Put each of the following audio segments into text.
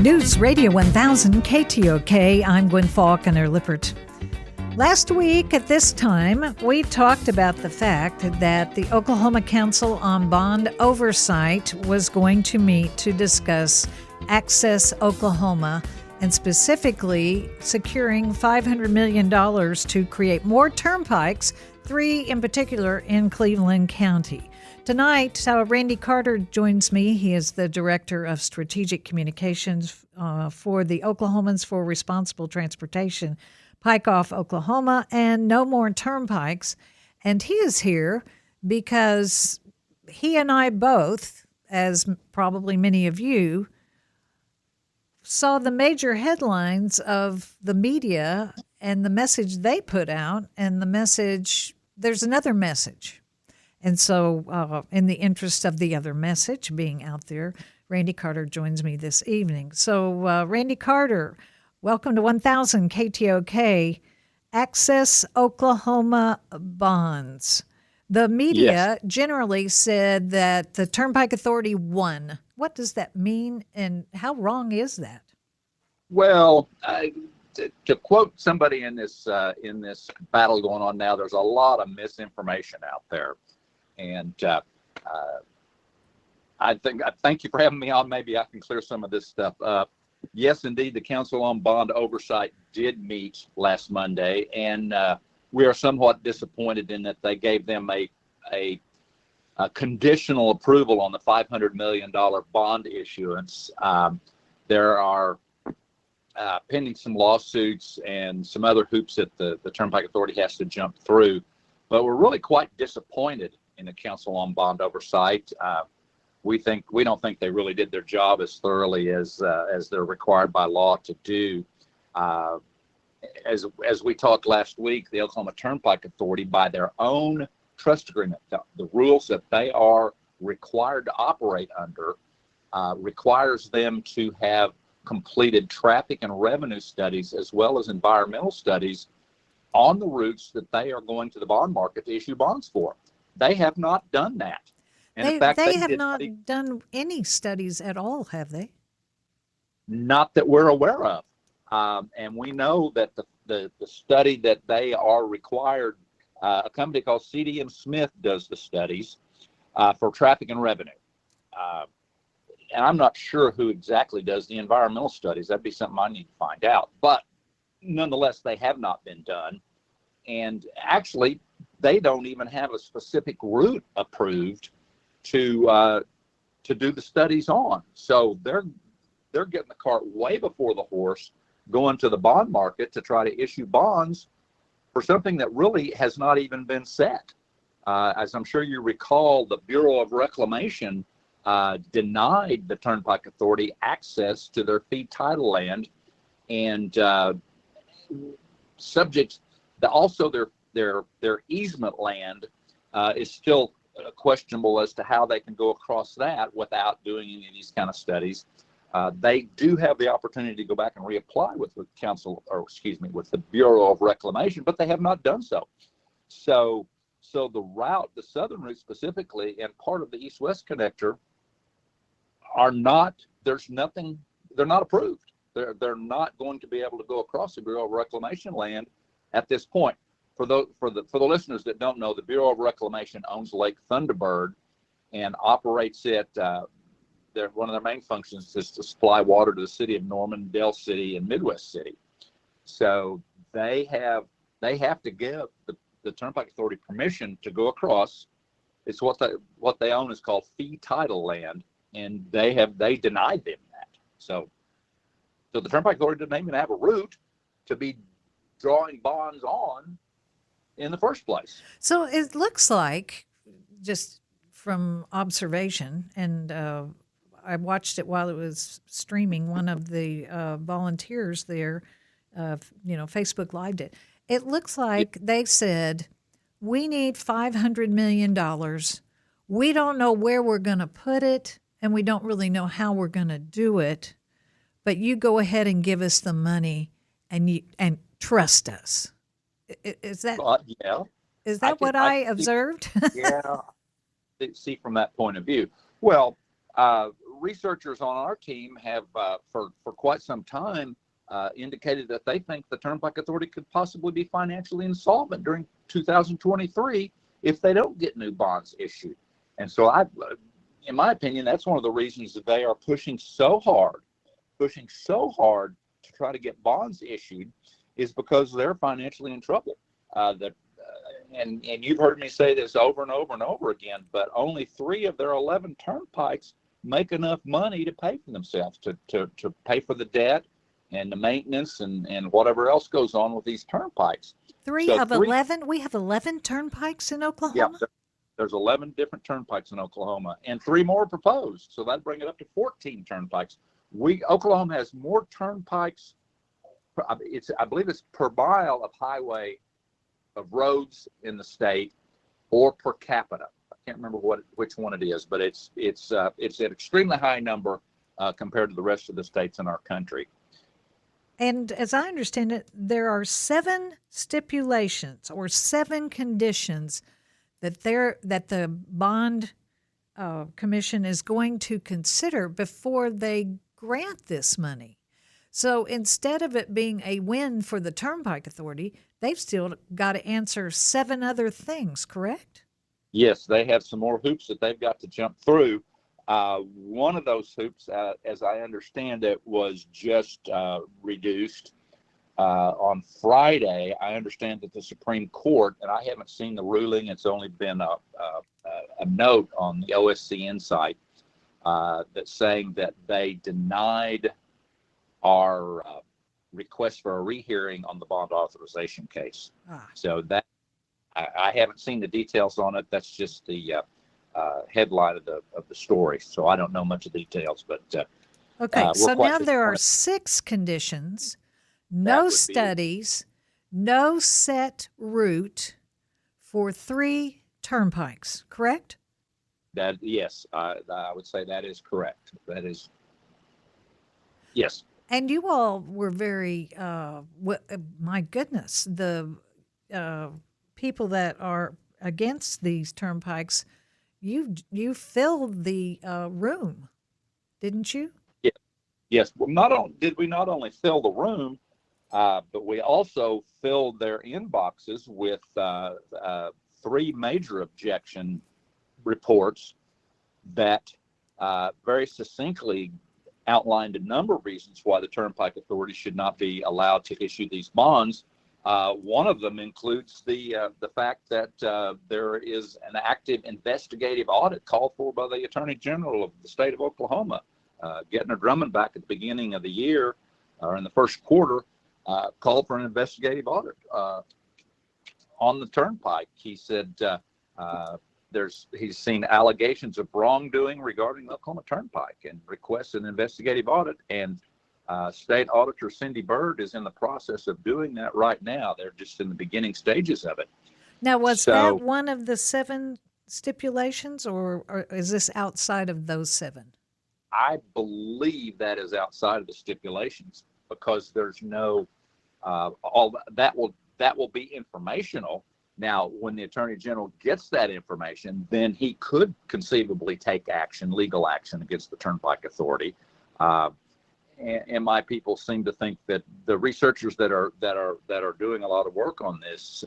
News Radio 1000 KTOK, I'm Gwin Faulconer-Lippert. Last week at this time, we talked about the fact that the Oklahoma Council on Bond Oversight was going to meet to discuss Access Oklahoma and specifically securing $500 million to create more turnpikes, 3 in particular in Cleveland County. Tonight, Randy Carter joins me. He is the Director of Strategic Communications for the Oklahomans for Responsible Transportation, Pike Off, Oklahoma, and No More Turnpikes. And he is here because he and I both, as probably many of you, saw the major headlines of the media and the message they put out, and the message, there's another message. And so in the interest of the other message being out there, Randy Carter joins me this evening. So Randy Carter, welcome to 1000 KTOK, Access Oklahoma Bonds. The media generally said that the Turnpike Authority won. What does that mean, and how wrong is that? Well, to quote somebody in this battle going on now, there's a lot of misinformation out there. And I thank you for having me on. Maybe I can clear some of this stuff up. Yes, indeed, the Council on Bond Oversight did meet last Monday, and we are somewhat disappointed in that they gave them a conditional approval on the $500 million bond issuance. There are pending some lawsuits and some other hoops that the Turnpike Authority has to jump through, but we're really quite disappointed in the Council on Bond Oversight. We don't think they really did their job as thoroughly as they're required by law to do. As we talked last week, the Oklahoma Turnpike Authority, by their own trust agreement, the rules that they are required to operate under, requires them to have completed traffic and revenue studies as well as environmental studies on the routes that they are going to the bond market to issue bonds for. They have not done that. And in fact, they have not done any studies at all, have they? Not that we're aware of. And we know that the study that they are required, a company called C.D.M. Smith does the studies for traffic and revenue. And I'm not sure who exactly does the environmental studies. That'd be something I need to find out. But nonetheless, they have not been done. And actually, they don't even have a specific route approved to do the studies on. So they're getting the cart way before the horse, going to the bond market to try to issue bonds for something that really has not even been set. As I'm sure you recall, the Bureau of Reclamation denied the Turnpike Authority access to their fee title land, and also their easement land is still questionable as to how they can go across that without doing any of these kind of studies. They do have the opportunity to go back and reapply with the with the Bureau of Reclamation, but they have not done so. So the route, the southern route specifically, and part of the east-west connector they're not approved. They're not going to be able to go across the Bureau of Reclamation land at this point. For the listeners that don't know, the Bureau of Reclamation owns Lake Thunderbird and operates it. One of their main functions is to supply water to the city of Norman, Dale City, and Midwest City. So they have to give the Turnpike Authority permission to go across. It's what they own is called fee title land, and they denied them that. So the Turnpike Authority didn't even have a route to be drawing bonds on in the first place. So it looks like, just from observation, and I watched it while it was streaming, one of the volunteers there, Facebook Lived it. It looks like they said, we need $500 million. We don't know where we're going to put it, and we don't really know how we're going to do it, but you go ahead and give us the money and trust us. Is that Is that what I observed? Yeah, see from that point of view. Well, researchers on our team have, for quite some time, indicated that they think the Turnpike Authority could possibly be financially insolvent during 2023 if they don't get new bonds issued. And so in my opinion, that's one of the reasons that they are pushing so hard to try to get bonds issued, is because they're financially in trouble. And you've heard me say this over and over and over again, but only 3 of their 11 turnpikes make enough money to pay for themselves, to pay for the debt and the maintenance and whatever else goes on with these turnpikes. 11? We have 11 turnpikes in Oklahoma? Yeah, there's 11 different turnpikes in Oklahoma, and 3 more proposed. So that'd bring it up to 14 turnpikes. Oklahoma has more turnpikes. I believe it's per mile of highway, of roads in the state, or per capita. I can't remember which one it is, but it's an extremely high number compared to the rest of the states in our country. And as I understand it, there are 7 stipulations or 7 conditions that the bond commission is going to consider before they grant this money. So instead of it being a win for the Turnpike Authority, they've still got to answer 7 other things, correct? Yes, they have some more hoops that they've got to jump through. One of those hoops, as I understand it, was just reduced on Friday. I understand that the Supreme Court, and I haven't seen the ruling, it's only been a note on the OSCN site that's saying that they denied our request for a rehearing on the bond authorization case. So that I haven't seen the details on it. That's just the headline of the story. So I don't know much of the details, but okay. So now there are 6 conditions: no studies, no set route for 3 turnpikes. Correct? Yes, I would say that is correct. That is, yes. And you all were very, my goodness, the people that are against these turnpikes, you filled the room, didn't you? Yeah. Yes. Well, did we not only fill the room, but we also filled their inboxes with 3 major objection reports that very succinctly outlined a number of reasons why the Turnpike Authority should not be allowed to issue these bonds. One of them includes the fact that there is an active investigative audit called for by the Attorney General of the state of Oklahoma. Getner Drummond back at the beginning of the year, or in the first quarter, called for an investigative audit on the Turnpike. He said he's seen allegations of wrongdoing regarding the Oklahoma Turnpike and requests an investigative audit. And State Auditor Cindy Bird is in the process of doing that right now. They're just in the beginning stages of it. Now, was that one of the 7 stipulations, or is this outside of those 7? I believe that is outside of the stipulations, because there's no that will be informational. Now, when the Attorney General gets that information, then he could conceivably take action, legal action, against the Turnpike Authority. And my people seem to think that the researchers that are doing a lot of work on this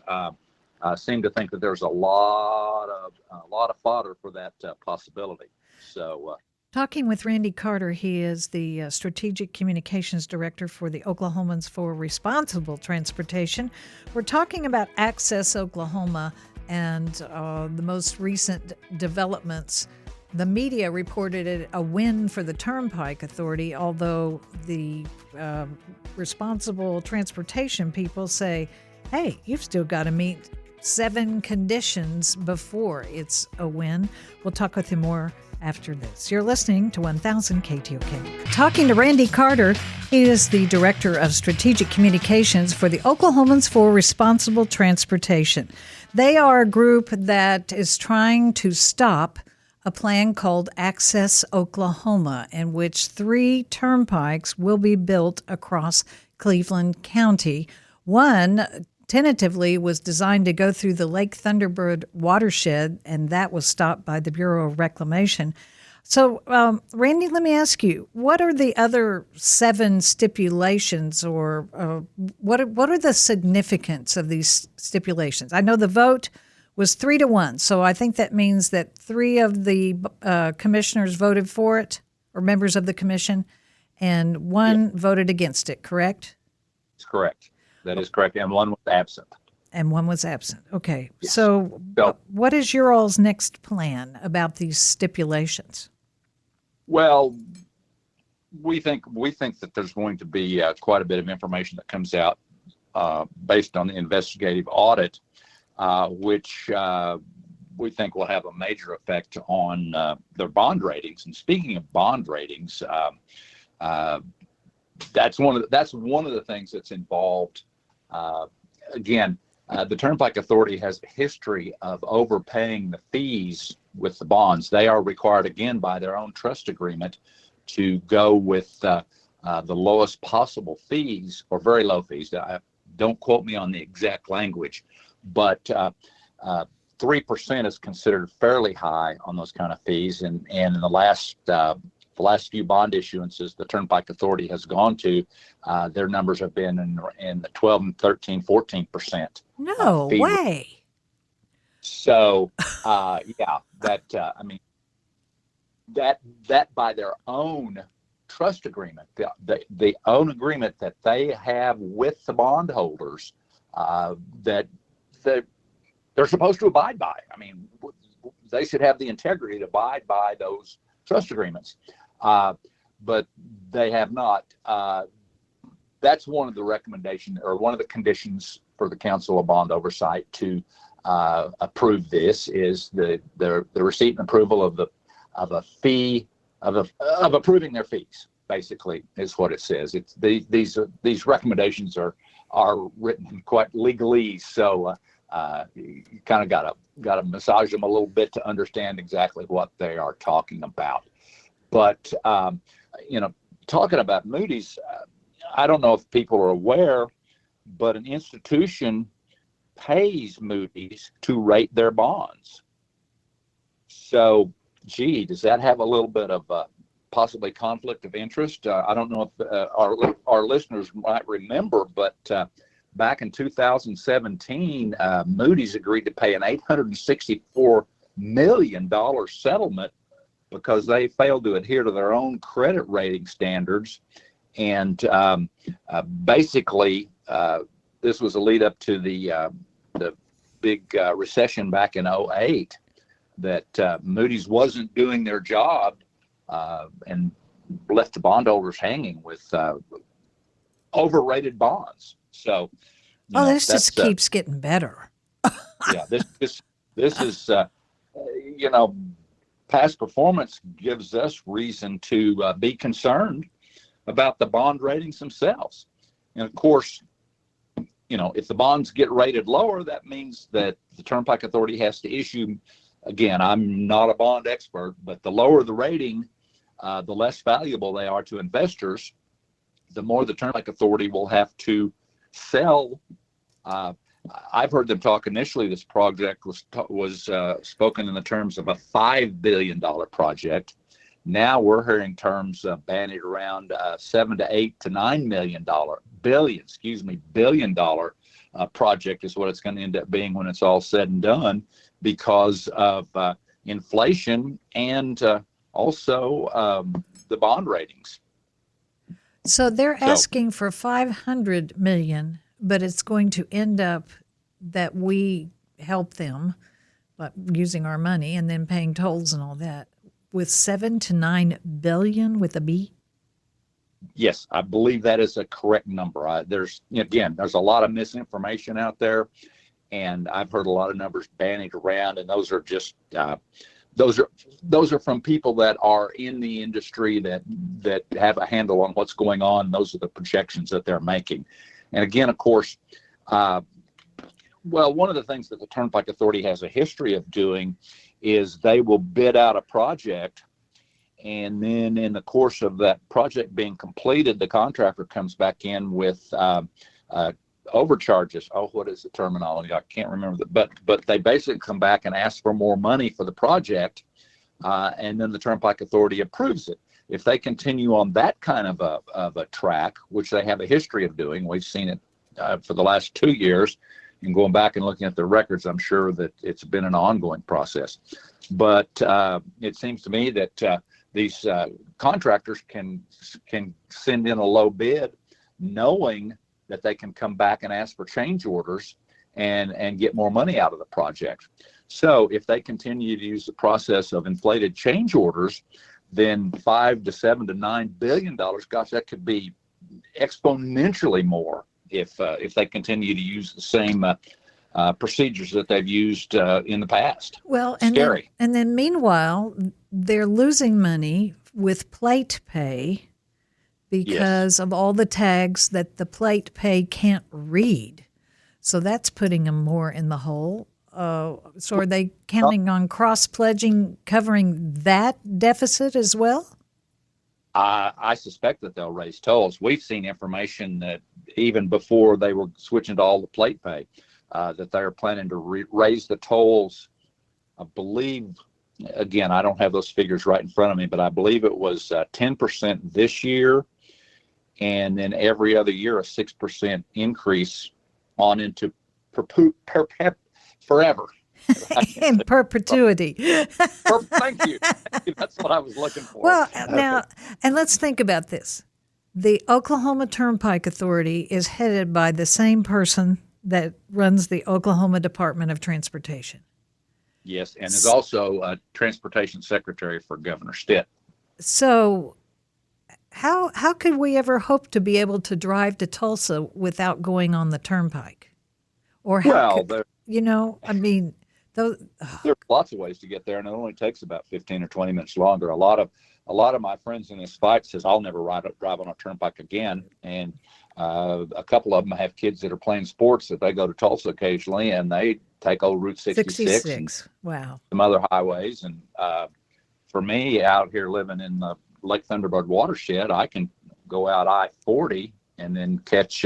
seem to think that there's a lot of fodder for that possibility. So. Talking with Randy Carter, he is the Strategic Communications Director for the Oklahomans for Responsible Transportation. We're talking about Access Oklahoma and the most recent developments. The media reported it a win for the Turnpike Authority, although the responsible transportation people say, hey, you've still got to meet 7 conditions before it's a win. We'll talk with him more after this. You're listening to 1000 KTOK. Talking to Randy Carter, he is the Director of Strategic Communications for the Oklahomans for Responsible Transportation. They are a group that is trying to stop a plan called Access Oklahoma, in which 3 turnpikes will be built across Cleveland County. One tentatively was designed to go through the Lake Thunderbird watershed, and that was stopped by the Bureau of Reclamation. So, Randy, let me ask you, what are the other 7 stipulations, or what are the significance of these stipulations? I know the vote was 3-1, so I think that means that 3 of the commissioners voted for it, or members of the commission, and 1 voted against it, correct? That's correct. That is correct, and 1 was absent. And 1 was absent. Okay. Yes. So what is your all's next plan about these stipulations? Well, we think that there's going to be quite a bit of information that comes out based on the investigative audit, which we think will have a major effect on their bond ratings. And speaking of bond ratings, that's one of the things that's involved. Again, the Turnpike Authority has a history of overpaying the fees with the bonds. They are required, again, by their own trust agreement to go with the lowest possible fees, or very low fees. Don't quote me on the exact language, but 3% is considered fairly high on those kind of fees. And in the last few bond issuances the Turnpike Authority has gone to, their numbers have been in the 12 and 13, 14%. No way. So, that by their own trust agreement, the own agreement that they have with the bondholders, that they're supposed to abide by. I mean, they should have the integrity to abide by those trust agreements, but they have not. That's one of the recommendations, or one of the conditions for the Council of Bond Oversight to approve this, is the receipt and approval of approving their fees. Basically, is what it says. It's these recommendations are written in quite legalese, so you kind of gotta massage them a little bit to understand exactly what they are talking about. But talking about Moody's, I don't know if people are aware, but an institution pays Moody's to rate their bonds. So, does that have a little bit of possibly conflict of interest? I don't know if our listeners might remember, but back in 2017, Moody's agreed to pay an $864 million settlement because they failed to adhere to their own credit rating standards. And basically, this was a lead up to the big recession back in 2008, that Moody's wasn't doing their job and left the bondholders hanging with overrated bonds. So, this just keeps getting better. This is past performance gives us reason to be concerned about the bond ratings themselves. And of course, if the bonds get rated lower, that means that the Turnpike Authority has to issue. Again, I'm not a bond expert, but the lower the rating, the less valuable they are to investors, the more the Turnpike Authority will have to sell. I've heard them talk initially, this project was spoken in the terms of a $5 billion project. Now we're hearing terms bandied around $7 to $8 to $9 billion project is what it's going to end up being when it's all said and done, because of inflation and also the bond ratings. So they're asking for $500 million, but it's going to end up that we help them, but using our money and then paying tolls and all that, with $7 to $9 billion with a B. Yes, I believe that is a correct number. There's a lot of misinformation out there, and I've heard a lot of numbers bandied around, and those are just those are from people that are in the industry that have a handle on what's going on. Those are the projections that they're making. And again, of course, one of the things that the Turnpike Authority has a history of doing is they will bid out a project, and then in the course of that project being completed, the contractor comes back in with overcharges. What is the terminology? I can't remember but they basically come back and ask for more money for the project, and then the Turnpike Authority approves it. If they continue on that kind of a track, which they have a history of doing, we've seen it for the last 2 years, and going back and looking at the records, I'm sure that it's been an ongoing process. But it seems to me that these contractors can send in a low bid, knowing that they can come back and ask for change orders and get more money out of the project. So if they continue to use the process of inflated change orders, then $5 to $7 to $9 billion, gosh, that could be exponentially more if they continue to use the same procedures that they've used in the past. Well, and then meanwhile, they're losing money with plate pay because of all the tags that the plate pay can't read. So that's putting them more in the hole. So are they counting on cross-pledging covering that deficit as well? I suspect that they'll raise tolls. We've seen information that even before they were switching to all the plate pay, that they're planning to raise the tolls. I believe, again, I don't have those figures right in front of me, but I believe it was 10% this year, and then every other year a 6% increase on into forever. In perpetuity. Thank you. That's what I was looking for. Well, now, and let's think about this. The Oklahoma Turnpike Authority is headed by the same person that runs the Oklahoma Department of Transportation. Yes, and is also a transportation secretary for Governor Stitt. So how could we ever hope to be able to drive to Tulsa without going on the turnpike? Or how there are lots of ways to get there, and it only takes about 15 or 20 minutes longer. A lot of my friends in this fight says I'll never drive on a turnpike again, and a couple of them have kids that are playing sports that they go to Tulsa occasionally, and they take old Route 66 and some other highways. And for me, out here living in the Lake Thunderbird watershed, I can go out I-40 and then catch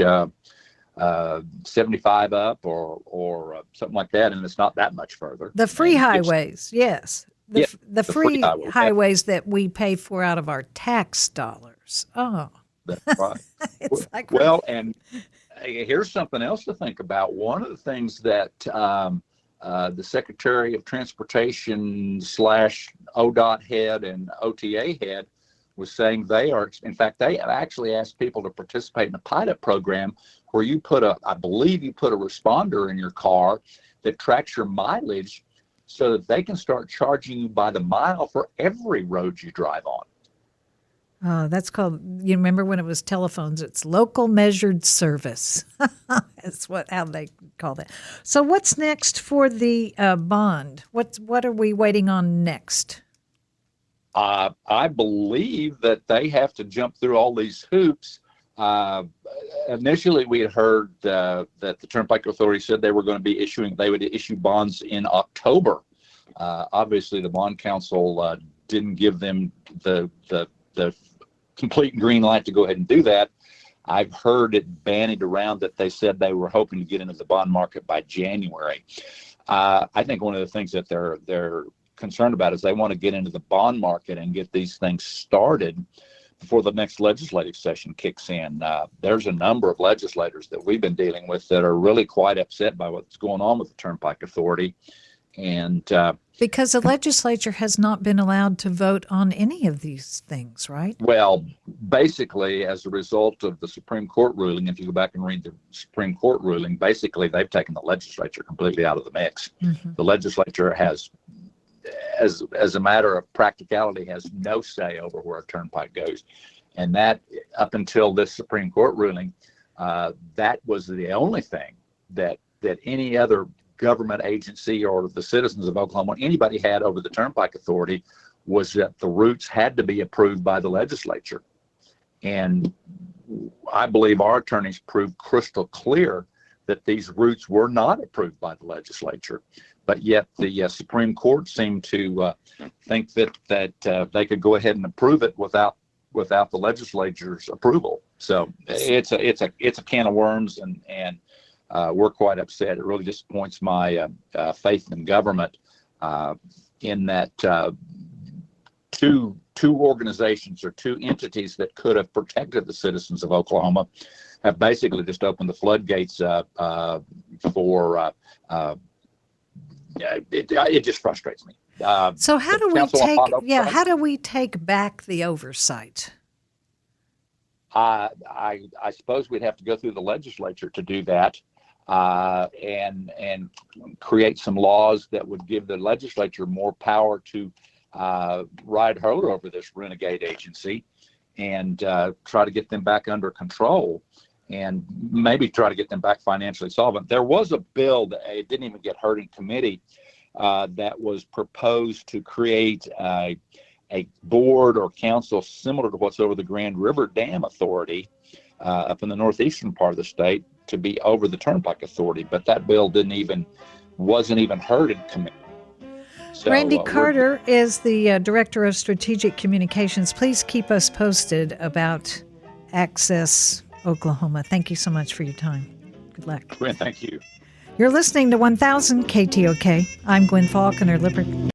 75 up or something like that, and it's not that much further. The free highways, yes. The free highways that we pay for out of our tax dollars. Oh. That's right. It's like and here's something else to think about. One of the things that the Secretary of Transportation / ODOT head and OTA head was saying they have actually asked people to participate in a pilot program where I believe you put a responder in your car that tracks your mileage so that they can start charging you by the mile for every road you drive on. Oh, that's called, you remember when it was telephones, it's local measured service. That's how they call it. So what's next for the bond? What are we waiting on next? I believe that they have to jump through all these hoops. Initially, we had heard that the Turnpike Authority said they would issue bonds in October. Obviously, the Bond Council didn't give them the complete green light to go ahead and do that. I've heard it bandied around that they said they were hoping to get into the bond market by January. I think one of the things that they're concerned about is they want to get into the bond market and get these things started before the next legislative session kicks in. There's a number of legislators that we've been dealing with that are really quite upset by what's going on with the Turnpike Authority. And because the legislature has not been allowed to vote on any of these things, right? Well, basically, as a result of the Supreme Court ruling, if you go back and read the Supreme Court ruling, basically they've taken the legislature completely out of the mix. Mm-hmm. The legislature has, as a matter of practicality, has no say over where a turnpike goes. And that, up until this Supreme Court ruling, that was the only thing that any other government agency or the citizens of Oklahoma, anybody had over the Turnpike Authority, was that the routes had to be approved by the legislature. And I believe our attorneys proved crystal clear that these routes were not approved by the legislature. But yet the Supreme Court seemed to think that they could go ahead and approve it without the legislature's approval. So it's a can of worms, and we're quite upset. It really disappoints my faith in government in that two organizations or two entities that could have protected the citizens of Oklahoma have basically just opened the floodgates for. It just frustrates me. So how do we take back the oversight? I suppose we'd have to go through the legislature to do that, and create some laws that would give the legislature more power to ride herd over this renegade agency and try to get them back under control and maybe try to get them back financially solvent. There was a bill that it didn't even get heard in committee that was proposed to create a board or council similar to what's over the Grand River Dam Authority up in the northeastern part of the state to be over the Turnpike Authority, but that bill wasn't even heard in committee. So, Randy Carter is the Director of Strategic Communications. Please keep us posted about Access Oklahoma. Thank you so much for your time. Good luck. Gwin, thank you. You're listening to 1000 KTOK. I'm Gwin Faulconer-Lippert.